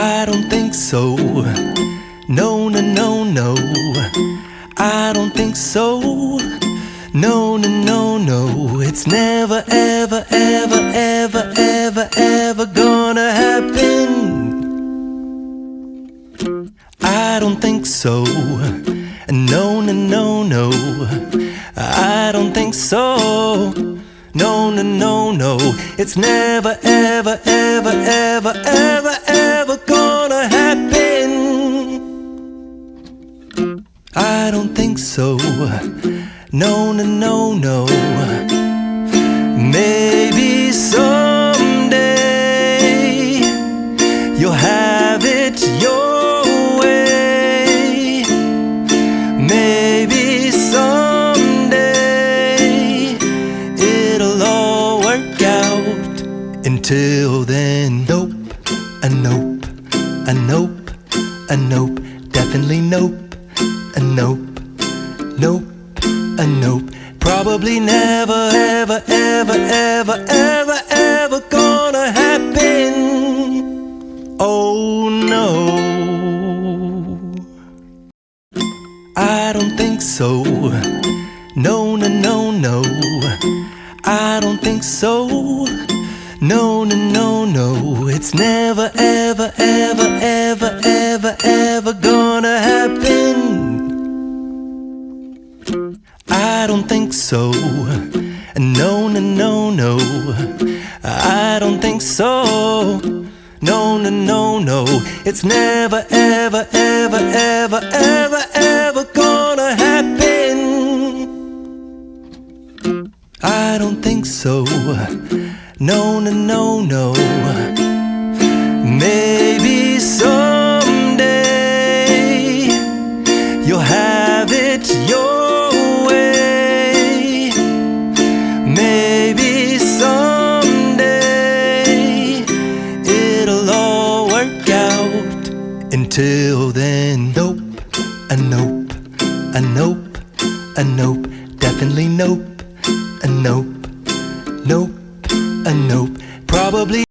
I don't think so. No, no, no, no. I don't think so. No, no, no, no. It's never, ever, ever, ever, ever, ever gonna happen. I don't think so. No, no, no, no. I don't think so. No, no, no, no. It's never, ever, ever, ever, ever, ever gonna happen. I don't think so. No, no, no, no. Maybe someday you'll have it your way. Maybe someday it'll all work out. Until then, nope, a nope, a nope, a nope, definitely nope, a nope, nope, a nope. Probably never, ever, ever, ever, ever, ever gonna happen. Oh no, I don't think so. No, no, no, no. I don't think so. No, no, no, no. It's never, ever, ever, ever, ever, ever gonna happen. I don't think so. No, no, no, no. I don't think so. No, no, no, no. It's never, ever, ever, ever, ever, ever gonna happen. I don't think so. No, no, no, no. Maybe someday you'll have it your way. Maybe someday it'll all work out. Until then, nope, a nope, a nope, a nope, definitely nope, a nope, nope, a nope. Probably